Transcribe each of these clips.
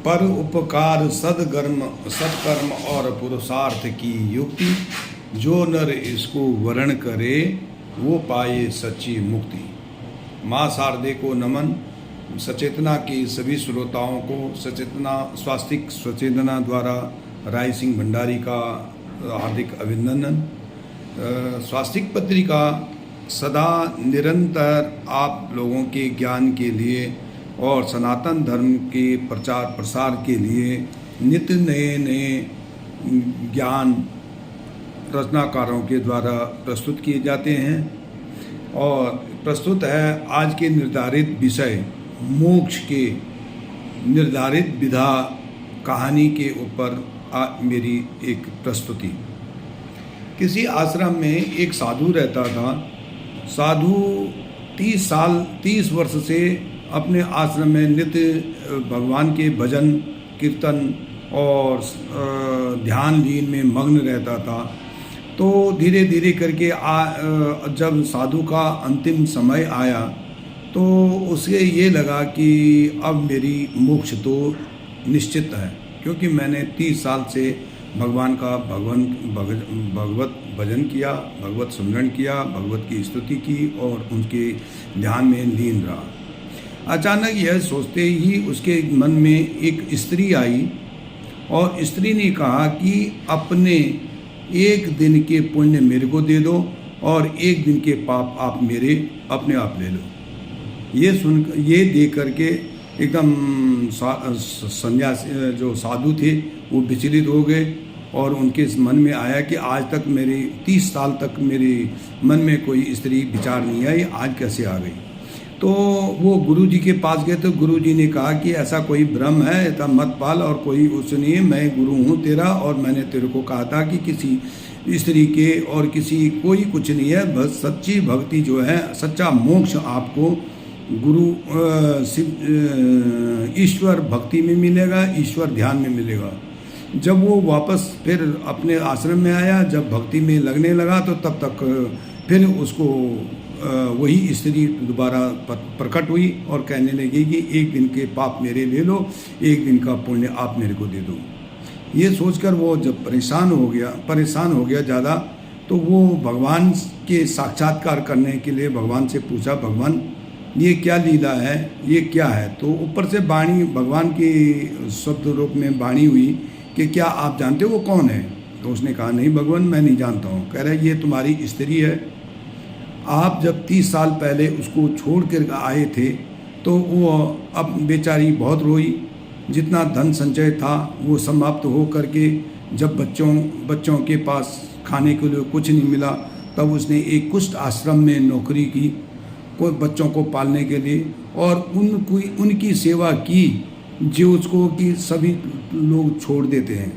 पर उपकार सत्कर्म और पुरुषार्थ की युक्ति, जो नर इसको वर्ण करे वो पाए सच्ची मुक्ति। माँ शारदे को नमन। सचेतना के सभी श्रोताओं को सचेतना स्वास्तिक सचेतना द्वारा राय सिंह भंडारी का हार्दिक अभिनंदन। स्वास्तिक पत्रिका सदा निरंतर आप लोगों के ज्ञान के लिए और सनातन धर्म के प्रचार प्रसार के लिए नित्य नए नए ज्ञान रचनाकारों के द्वारा प्रस्तुत किए जाते हैं। और प्रस्तुत है आज के निर्धारित विषय मोक्ष के निर्धारित विधा कहानी के ऊपर मेरी एक प्रस्तुति। किसी आश्रम में एक साधु रहता था। साधु 30 वर्ष से अपने आश्रम में नित्य भगवान के भजन कीर्तन और ध्यान लीन में मग्न रहता था। तो धीरे धीरे करके जब साधु का अंतिम समय आया तो उसे ये लगा कि अब मेरी मोक्ष तो निश्चित है, क्योंकि मैंने 30 साल से भगवान का भगवत भजन किया, भगवत सुमरण किया, भगवत की स्तुति की और उनके ध्यान में लीन रहा। अचानक यह सोचते ही उसके मन में एक स्त्री आई और स्त्री ने कहा कि अपने एक दिन के पुण्य मेरे को दे दो और एक दिन के पाप आप मेरे अपने आप ले लो। ये देख करके एकदम सन्यासी जो साधु थे वो विचलित हो गए और उनके मन में आया कि आज तक मेरे 30 साल तक मेरे मन में कोई स्त्री विचार नहीं आई, आज कैसे आ गई। तो वो गुरुजी के पास गए तो गुरुजी ने कहा कि ऐसा कोई भ्रम है, ऐसा मत पाल और कोई उससे नहीं है, मैं गुरु हूँ तेरा और मैंने तेरे को कहा था कि किसी स्त्री के और किसी कोई कुछ नहीं है, बस सच्ची भक्ति जो है, सच्चा मोक्ष आपको गुरु ईश्वर भक्ति में मिलेगा, ईश्वर ध्यान में मिलेगा। जब वो वापस फिर अपने आश्रम में आया, जब भक्ति में लगने लगा तो तब तक फिर उसको वही स्त्री दोबारा प्रकट हुई और कहने लगी कि एक दिन के पाप मेरे ले लो, एक दिन का पुण्य आप मेरे को दे दो। ये सोचकर वो जब परेशान हो गया ज़्यादा, तो वो भगवान के साक्षात्कार करने के लिए भगवान से पूछा, भगवान ये क्या लीला है, ये क्या है। तो ऊपर से वाणी भगवान की शब्द रूप में वाणी हुई कि क्या आप जानते हो वो कौन है। तो उसने कहा नहीं भगवान मैं नहीं जानता हूँ। कह रहे ये तुम्हारी स्त्री है, आप जब 30 साल पहले उसको छोड़ कर आए थे तो वो अब बेचारी बहुत रोई, जितना धन संचय था वो समाप्त हो करके जब बच्चों के पास खाने के लिए कुछ नहीं मिला तब उसने एक कुष्ठ आश्रम में नौकरी की कोई बच्चों को पालने के लिए और उनकी सेवा की जो उसको कि सभी लोग छोड़ देते हैं।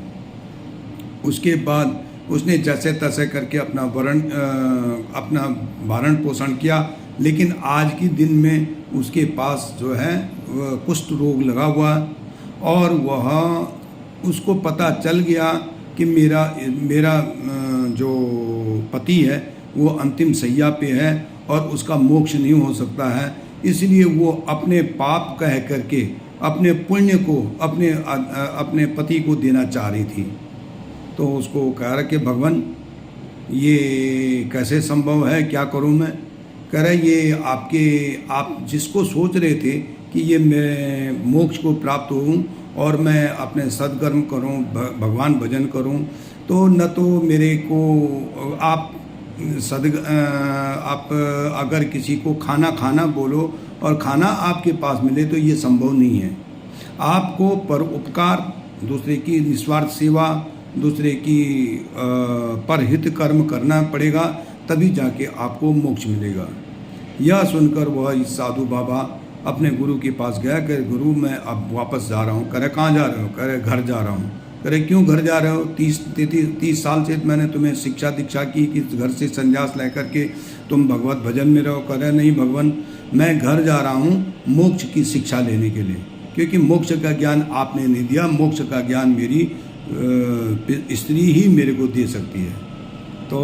उसके बाद उसने जैसे तैसे करके अपना भरण पोषण किया, लेकिन आज के दिन में उसके पास जो है कुष्ठ रोग लगा हुआ और वह उसको पता चल गया कि मेरा जो पति है वो अंतिम शैया पे है और उसका मोक्ष नहीं हो सकता है। इसलिए वो अपने पाप कह करके अपने पुण्य को अपने पति को देना चाह रही थी। तो उसको कह रहा कि भगवान ये कैसे संभव है, क्या करूं मैं। कह रहा ये आप जिसको सोच रहे थे कि ये मैं मोक्ष को प्राप्त हूँ और मैं अपने सद्कर्म करूं, भगवान भजन करूं, तो न तो मेरे को आप अगर किसी को खाना बोलो और खाना आपके पास मिले तो ये संभव नहीं है। आपको परोपकार, दूसरे की निस्वार्थ सेवा, दूसरे की परहित कर्म करना पड़ेगा, तभी जाके आपको मोक्ष मिलेगा। यह सुनकर वह साधु बाबा अपने गुरु के पास गया कि गुरु मैं अब वापस जा रहा हूँ। कह रहे कहाँ जा रहे हो। कह रहे घर जा रहा हूँ। कह रहे क्यों घर जा रहे हो। 30 साल से मैंने तुम्हें शिक्षा दीक्षा की कि घर से संन्यास लेकर के तुम भगवत भजन में रहो। कह रहे नहीं भगवान मैं घर जा रहा हूँ मोक्ष की शिक्षा लेने के लिए, क्योंकि मोक्ष का ज्ञान आपने नहीं दिया, मोक्ष का ज्ञान मेरी स्त्री ही मेरे को दे सकती है। तो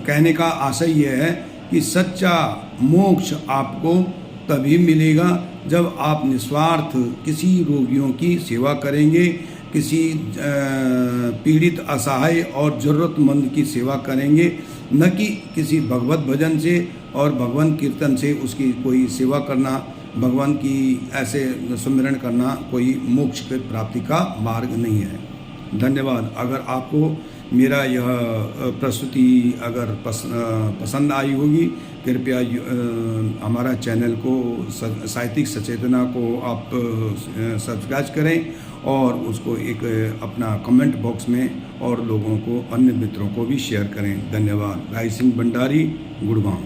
कहने का आशय यह है कि सच्चा मोक्ष आपको तभी मिलेगा जब आप निस्वार्थ किसी रोगियों की सेवा करेंगे, किसी पीड़ित, असहाय और ज़रूरतमंद की सेवा करेंगे, न कि किसी भगवत भजन से और भगवान कीर्तन से उसकी कोई सेवा करना, भगवान की ऐसे सुमिरन करना कोई मोक्ष की प्राप्ति का मार्ग नहीं है। धन्यवाद। अगर आपको मेरा यह प्रस्तुति अगर पसंद आई होगी, कृपया हमारा चैनल को, साहित्यिक सचेतना को आप सब्सक्राइब करें और उसको एक अपना कमेंट बॉक्स में और लोगों को, अन्य मित्रों को भी शेयर करें। धन्यवाद। राय सिंह भंडारी, गुड़गांव।